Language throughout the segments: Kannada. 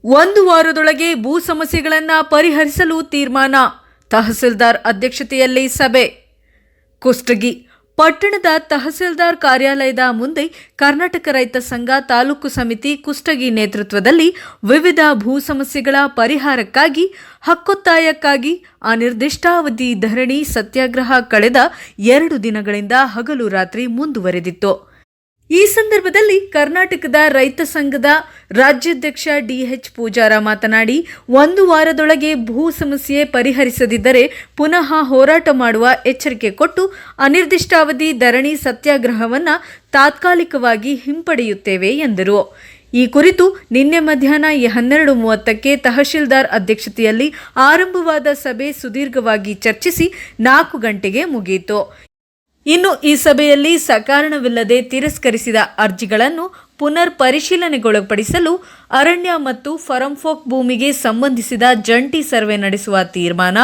ಒಂದು ವಾರದೊಳಗೆ ಭೂ ಸಮಸ್ಯೆಗಳನ್ನು ಪರಿಹರಿಸಲು ತೀರ್ಮಾನ. ತಹಸೀಲ್ದಾರ್ ಅಧ್ಯಕ್ಷತೆಯಲ್ಲಿ ಸಭೆ. ಕುಷ್ಟಗಿ ಪಟ್ಟಣದ ತಹಸೀಲ್ದಾರ್ ಕಾರ್ಯಾಲಯದ ಮುಂದೆ ಕರ್ನಾಟಕ ರೈತ ಸಂಘ ತಾಲೂಕು ಸಮಿತಿ ಕುಷ್ಟಗಿ ನೇತೃತ್ವದಲ್ಲಿ ವಿವಿಧ ಭೂ ಸಮಸ್ಯೆಗಳ ಪರಿಹಾರಕ್ಕಾಗಿ ಹಕ್ಕೊತ್ತಾಯಕ್ಕಾಗಿ ಅನಿರ್ದಿಷ್ಟಾವಧಿ ಧರಣಿ ಸತ್ಯಾಗ್ರಹ ಕಳೆದ 2 ದಿನಗಳಿಂದ ಹಗಲು ರಾತ್ರಿ ಮುಂದುವರೆದಿತ್ತು. ಈ ಸಂದರ್ಭದಲ್ಲಿ ಕರ್ನಾಟಕದ ರೈತ ಸಂಘದ ರಾಜ್ಯಾಧ್ಯಕ್ಷ ಡಿಎಚ್ ಪೂಜಾರ ಮಾತನಾಡಿ, 1 ವಾರದೊಳಗೆ ಭೂ ಸಮಸ್ಯೆ ಪರಿಹರಿಸದಿದ್ದರೆ ಪುನಃ ಹೋರಾಟ ಮಾಡುವ ಎಚ್ಚರಿಕೆ ಕೊಟ್ಟು ಅನಿರ್ದಿಷ್ಟಾವಧಿ ಧರಣಿ ಸತ್ಯಾಗ್ರಹವನ್ನು ತಾತ್ಕಾಲಿಕವಾಗಿ ಹಿಂಪಡೆಯುತ್ತೇವೆ ಎಂದರು. ಈ ಕುರಿತು ನಿನ್ನೆ ಮಧ್ಯಾಹ್ನ 12:30ಕ್ಕೆ ತಹಶೀಲ್ದಾರ್ ಅಧ್ಯಕ್ಷತೆಯಲ್ಲಿ ಆರಂಭವಾದ ಸಭೆ ಸುದೀರ್ಘವಾಗಿ ಚರ್ಚಿಸಿ 4 ಗಂಟೆಗೆ ಮುಗಿಯಿತು. ಇನ್ನು ಈ ಸಭೆಯಲ್ಲಿ ಸಕಾರಣವಿಲ್ಲದೆ ತಿರಸ್ಕರಿಸಿದ ಅರ್ಜಿಗಳನ್ನು ಪುನರ್ ಪರಿಶೀಲನೆಗೊಳಪಡಿಸಲು ಅರಣ್ಯ ಮತ್ತು ಫಾರಂಫೋಕ್ ಭೂಮಿಗೆ ಸಂಬಂಧಿಸಿದ ಜಂಟಿ ಸರ್ವೆ ನಡೆಸುವ ತೀರ್ಮಾನ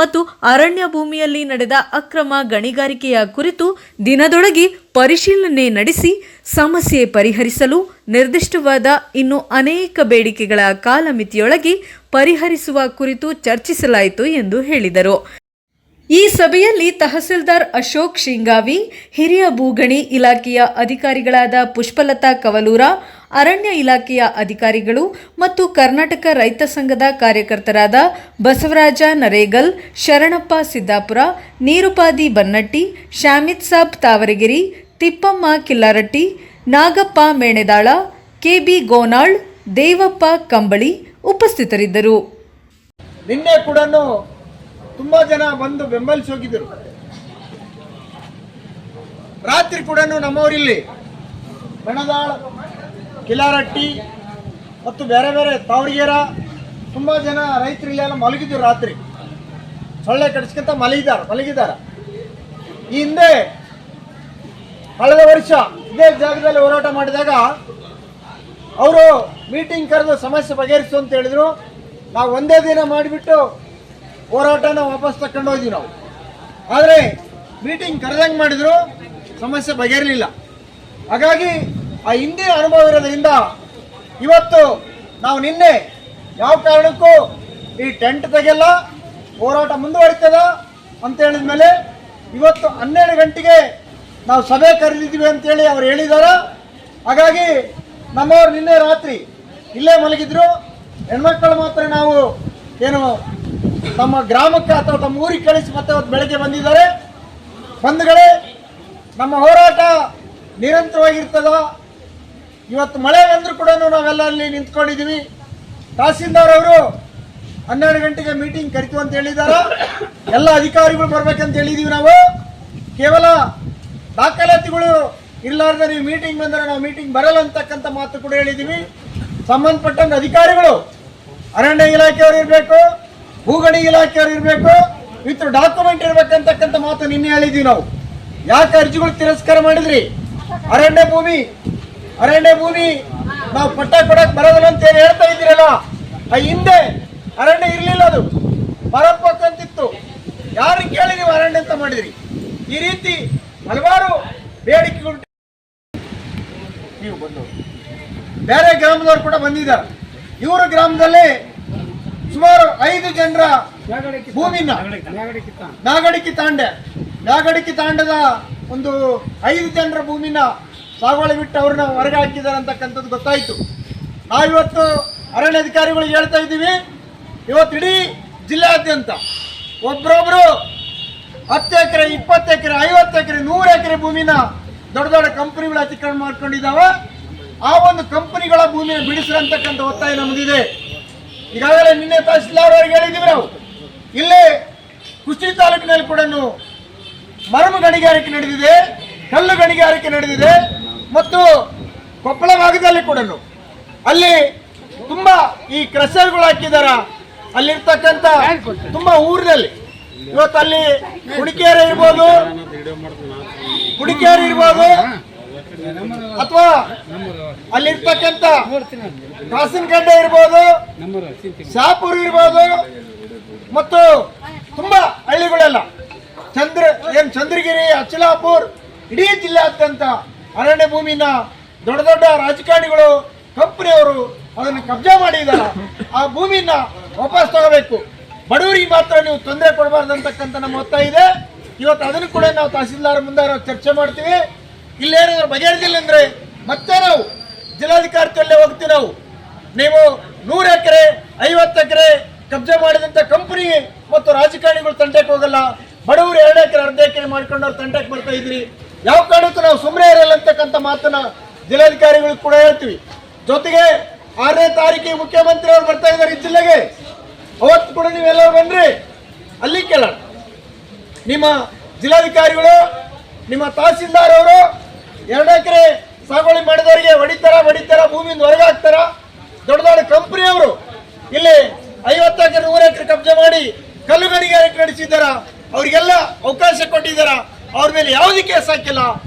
ಮತ್ತು ಅರಣ್ಯ ಭೂಮಿಯಲ್ಲಿ ನಡೆದ ಅಕ್ರಮ ಗಣಿಗಾರಿಕೆಯ ಕುರಿತು ದಿನದೊಳಗೆ ಪರಿಶೀಲನೆ ನಡೆಸಿ ಸಮಸ್ಯೆ ಪರಿಹರಿಸಲು ನಿರ್ದಿಷ್ಟವಾದ ಇನ್ನು ಅನೇಕ ಬೇಡಿಕೆಗಳ ಕಾಲಮಿತಿಯೊಳಗೆ ಪರಿಹರಿಸುವ ಕುರಿತು ಚರ್ಚಿಸಲಾಯಿತು ಎಂದು ಹೇಳಿದರು. ಈ ಸಭೆಯಲ್ಲಿ ತಹಸೀಲ್ದಾರ್ ಅಶೋಕ್ ಶಿಂಗಾವಿ, ಹಿರಿಯ ಭೂಗಣಿ ಇಲಾಖೆಯ ಅಧಿಕಾರಿಗಳಾದ ಪುಷ್ಪಲತಾ ಕವಲೂರ, ಅರಣ್ಯ ಇಲಾಖೆಯ ಅಧಿಕಾರಿಗಳು ಮತ್ತು ಕರ್ನಾಟಕ ರೈತ ಸಂಘದ ಕಾರ್ಯಕರ್ತರಾದ ಬಸವರಾಜ ನರೇಗಲ್, ಶರಣಪ್ಪ ಸಿದ್ದಾಪುರ, ನೀರುಪಾದಿ ಬನ್ನಟ್ಟಿ, ಶಾಮಿತ್ ಸಾಬ್ ತಾವರಗಿರಿ, ತಿಪ್ಪಮ್ಮ ಕಿಲ್ಲಾರಟ್ಟಿ, ನಾಗಪ್ಪ ಮೇಣೆದಾಳ, ಕೆಬಿ ಗೋನಾಳ್, ದೇವಪ್ಪ ಕಂಬಳಿ ಉಪಸ್ಥಿತರಿದ್ದರು. ನಿನ್ನೆ ಕೂಡ ತುಂಬಾ ಜನ ಬಂದು ಬೆಂಬಲಿಸಿ ಹೋಗಿದ್ದರು. ರಾತ್ರಿ ಕೂಡ ನಮ್ಮವರಿಲ್ಲಿ ಬೆಣದಾಳ, ಕಿಲಾರಟ್ಟಿ ಮತ್ತು ಬೇರೆ ಬೇರೆ ತಾವರಿಗೆರ ತುಂಬಾ ಜನ ರೈತರು ಇಲ್ಲೆಲ್ಲ ಮಲಗಿದ್ರು. ರಾತ್ರಿ ಸೊಳ್ಳೆ ಕಡಿಸ್ಕೊಂತ ಮಲಗಿದ್ದಾರೆ. ಈ ಹಿಂದೆ ಕಳೆದ ವರ್ಷ ಇದೇ ಜಾಗದಲ್ಲಿ ಹೋರಾಟ ಮಾಡಿದಾಗ ಅವರು ಮೀಟಿಂಗ್ ಕರೆದು ಸಮಸ್ಯೆ ಬಗೆಹರಿಸು ಅಂತ ಹೇಳಿದ್ರು. ನಾವು ಒಂದೇ ದಿನ ಮಾಡಿಬಿಟ್ಟು ಹೋರಾಟನ ವಾಪಸ್ ತಕೊಂಡು ಹೋದ್ವಿ ನಾವು. ಆದರೆ ಮೀಟಿಂಗ್ ಕರೆದಂಗೆ ಮಾಡಿದ್ರು, ಸಮಸ್ಯೆ ಬಗೆಹರಲಿಲ್ಲ. ಹಾಗಾಗಿ ಆ ಹಿಂದೆ ಅನುಭವ ಇರೋದ್ರಿಂದ ಇವತ್ತು ನಾವು ನಿನ್ನೆ ಯಾವ ಕಾರಣಕ್ಕೂ ಈ ಟೆಂಟ್ ತೆಗೆಲ್ಲ, ಹೋರಾಟ ಮುಂದುವರಿತದ ಅಂತ ಹೇಳಿದ ಮೇಲೆ ಇವತ್ತು 12 ಗಂಟೆಗೆ ನಾವು ಸಭೆ ಕರೆದಿದ್ದೀವಿ ಅಂತೇಳಿ ಅವ್ರು ಹೇಳಿದ್ದಾರೆ. ಹಾಗಾಗಿ ನಮ್ಮವ್ರು ನಿನ್ನೆ ರಾತ್ರಿ ಇಲ್ಲೇ ಮಲಗಿದ್ರು. ಹೆಣ್ಮಕ್ಕಳು ಮಾತ್ರ ನಾವು ಏನು ತಮ್ಮ ಗ್ರಾಮಕ್ಕೆ ಅಥವಾ ತಮ್ಮ ಊರಿಗೆ ಕಳಿಸಿ ಮತ್ತೆ ಇವತ್ತು ಬೆಳಗ್ಗೆ ಬಂದಿದ್ದಾರೆ. ಬಂಧುಗಳೇ, ನಮ್ಮ ಹೋರಾಟ ನಿರಂತರವಾಗಿರ್ತದ. ಇವತ್ತು ಮಳೆ ಬಂದರೂ ಕೂಡ ನಾವೆಲ್ಲ ಅಲ್ಲಿ ನಿಂತ್ಕೊಂಡಿದ್ದೀವಿ. ತಹಸೀಲ್ದಾರ್ ಅವರು 12 ಗಂಟೆಗೆ ಮೀಟಿಂಗ್ ಕರಿತೀವಿ ಅಂತ ಹೇಳಿದ್ದಾರೆ. ಎಲ್ಲ ಅಧಿಕಾರಿಗಳು ಬರ್ಬೇಕಂತ ಹೇಳಿದೀವಿ. ನಾವು ಕೇವಲ ದಾಖಲಾತಿಗಳು ಇರಲಾರ್ದೆ ನೀವು ಮೀಟಿಂಗ್ ಬಂದರೆ ನಾವು ಮೀಟಿಂಗ್ ಬರಲ್ಲ ಅಂತಕ್ಕಂಥ ಮಾತು ಕೂಡ ಹೇಳಿದ್ದೀವಿ. ಸಂಬಂಧಪಟ್ಟಂತ ಅಧಿಕಾರಿಗಳು ಅರಣ್ಯ ಇಲಾಖೆಯವರು ಇರಬೇಕು, ಭೂಗಣಿ ಇಲಾಖೆಯವರು ಇರಬೇಕು, ವಿತ್ ಡಾಕ್ಯುಮೆಂಟ್ ಇರ್ಬೇಕಂತಕ್ಕಂಥ ಮಾತು ನಿನ್ನೆ ಹೇಳಿದ್ವಿ ನಾವು. ಯಾಕೆ ಅರ್ಜಿಗಳು ತಿರಸ್ಕಾರ ಮಾಡಿದ್ರಿ? ಅರಣ್ಯ ಭೂಮಿ ನಾವು ಪಟ್ಟ ಕೊಡಕ್ ಬರೋದಿಲ್ಲ ಅಂತ ಏನು ಹೇಳ್ತಾ ಇದ್ದೀರಲ್ಲ, ಆ ಹಿಂದೆ ಅರಣ್ಯ ಇರಲಿಲ್ಲ, ಅದು ಬರಬೇಕಂತಿತ್ತು. ಯಾರು ಕೇಳಿ ನೀವು ಅರಣ್ಯ ಅಂತ ಮಾಡಿದ್ರಿ? ಈ ರೀತಿ ಹಲವಾರು ಬೇಡಿಕೆಗಳು ನೀವು ಬಂದು ಬೇರೆ ಗ್ರಾಮದವರು ಕೂಡ ಬಂದಿದ್ದಾರೆ. ಇವರ ಗ್ರಾಮದಲ್ಲಿ ಸುಮಾರು 5 ಜನರ ಭೂಮಿನ ನಾಗಡಿಕೆ ತಾಂಡದ ಒಂದು 5 ಜನರ ಭೂಮಿನ ಸಾಗುವಳಿ ಬಿಟ್ಟು ಅವ್ರನ್ನ ಹೊರಗೆ ಹಾಕಿದ್ದಾರೆ ಅಂತಕ್ಕಂಥದ್ದು ಗೊತ್ತಾಯಿತು. ನಾವಿವತ್ತು ಅರಣ್ಯಾಧಿಕಾರಿಗಳಿಗೆ ಹೇಳ್ತಾ ಇದ್ದೀವಿ, ಇವತ್ತು ಇಡೀ ಜಿಲ್ಲೆಯಾದ್ಯಂತ ಒಬ್ಬರೊಬ್ಬರು 10 ಎಕರೆ, 20 ಎಕರೆ, 50 ಎಕರೆ, 100 ಎಕರೆ ಭೂಮಿನ ದೊಡ್ಡ ದೊಡ್ಡ ಕಂಪನಿಗಳು ಅತಿಕ್ರಮಣ ಮಾಡ್ಕೊಂಡಿದ್ದಾವೆ. ಆ ಒಂದು ಕಂಪನಿಗಳ ಭೂಮಿನ ಬಿಡಿಸಿರಂತಕ್ಕಂಥ ಒತ್ತಾಯ ನಮ್ಮದಿದೆ. ಈಗಾಗಲೇ ನಿನ್ನೆ ತಹಸೀಲ್ದಾರ್ ಅವರಿಗೆ ಹೇಳಿದ್ದೀವಿ ನಾವು. ಇಲ್ಲಿ ಕುಷ್ಟಗಿ ತಾಲೂಕಿನಲ್ಲಿ ಕೂಡ ಮರಳು ಗಣಿಗಾರಿಕೆ ನಡೆದಿದೆ, ಕಲ್ಲು ಗಣಿಗಾರಿಕೆ ನಡೆದಿದೆ ಮತ್ತು ಕೊಪ್ಪಳ ಭಾಗದಲ್ಲಿ ಕೂಡ ಅಲ್ಲಿ ತುಂಬಾ ಈ ಕ್ರಷರ್ಗಳು ಹಾಕಿದಾರ. ಅಲ್ಲಿರ್ತಕ್ಕಂಥ ತುಂಬಾ ಊರಿನಲ್ಲಿ ಇವತ್ತು ಅಲ್ಲಿ ಹುಡಿಕೇರಿ ಇರ್ಬೋದು ಅಥವಾ ಅಲ್ಲಿರ್ತಕ್ಕಂಥ ಕಾಸನಗಡ್ಡೆ ಇರ್ಬೋದು, ಶಾಪುರ್ ಇರ್ಬೋದು ಮತ್ತು ತುಂಬಾ ಹಳ್ಳಿಗಳೆಲ್ಲ ಚಂದ್ರಗಿರಿ, ಅಚಲಾಪುರ್, ಇಡೀ ಜಿಲ್ಲೆಯಾದ್ಯಂತ ಅರಣ್ಯ ಭೂಮಿನ ದೊಡ್ಡ ದೊಡ್ಡ ರಾಜಕಾರಣಿಗಳು, ಕಂಪನಿಯವರು ಅದನ್ನು ಕಬ್ಜಾ ಮಾಡಿದಾರ, ಆ ಭೂಮಿನ ವಾಪಸ್ ತಗೋಬೇಕು. ಬಡವರಿಗೆ ಮಾತ್ರ ನೀವು ತೊಂದರೆ ಕೊಡಬಾರ್ದು ಅಂತಕ್ಕಂಥ ನಮ್ಮ ಒತ್ತಾಯ ಇದೆ. ಇವತ್ತು ಅದನ್ನು ಕೂಡ ನಾವು ತಹಸೀಲ್ದಾರ್ ಮುಂದೆ ನಾವು ಚರ್ಚೆ ಮಾಡ್ತೀವಿ. ಇಲ್ಲೇನಾದ್ರೂ ಬಗೆಹರಿದಿಲ್ಲ ಅಂದ್ರೆ ಮತ್ತೆ ನಾವು ಜಿಲ್ಲಾಧಿಕಾರಿಯಲ್ಲೇ ಹೋಗ್ತೀವಿ. ನೀವು 100 ಎಕರೆ 50 ಎಕರೆ ಕಬ್ಜಾ ಮಾಡಿದಂಥ ಕಂಪನಿ ಮತ್ತು ರಾಜಕಾರಣಿಗಳು ತಂಟೆಗೆ ಹೋಗಲ್ಲ. ಬಡವರು 2 ಎಕರೆ 1/2 ಎಕರೆ ಮಾಡ್ಕೊಂಡವ್ರು ತಂಟೆಗೆ ಬರ್ತಾ ಇದ್ರಿ. ಯಾವ ಕಾರಣಕ್ಕೂ ನಾವು ಸುಮ್ಮನೆ ಇರಲ್ಲ ಅಂತಕ್ಕಂಥ ಮಾತನ್ನ ಜಿಲ್ಲಾಧಿಕಾರಿಗಳಿಗೆ ಕೂಡ ಹೇಳ್ತೀವಿ. ಜೊತೆಗೆ 6ನೇ ತಾರೀಕಿಗೆ ಮುಖ್ಯಮಂತ್ರಿ ಅವರು ಬರ್ತಾ ಇದ್ದಾರೆ ಈ ಜಿಲ್ಲೆಗೆ. ಅವತ್ತು ಕೂಡ ನೀವೆಲ್ಲರೂ ಬನ್ರಿ, ಅಲ್ಲಿ ಕೇಳೋಣ. ನಿಮ್ಮ ಜಿಲ್ಲಾಧಿಕಾರಿಗಳು, ನಿಮ್ಮ ತಹಸೀಲ್ದಾರ್ ಅವರು 2 ಎಕರೆ ಸಾಗುವಳಿ ಮಾಡಿದವರಿಗೆ ಹೊಡಿತಾರ, ಭೂಮಿಯಿಂದ ಹೊರಗೆ ಹಾಕ್ತಾರ. ದೊಡ್ಡ ದೊಡ್ಡ ಕಂಪನಿಯವರು ಇಲ್ಲಿ 50 ಎಕರೆ 100 ಎಕರೆ ಕಬ್ಜಾ ಮಾಡಿ ಕಲ್ಲು ಗಣಿಗಾರಿಕೆ ನಡೆಸಿದ್ದಾರ. ಅವರಿಗೆಲ್ಲ ಅವಕಾಶ ಕೊಟ್ಟಿದ್ದಾರ. ಅವ್ರ ಮೇಲೆ ಯಾವುದೇ ಕೇಸ್ ಹಾಕಿಲ್ಲ.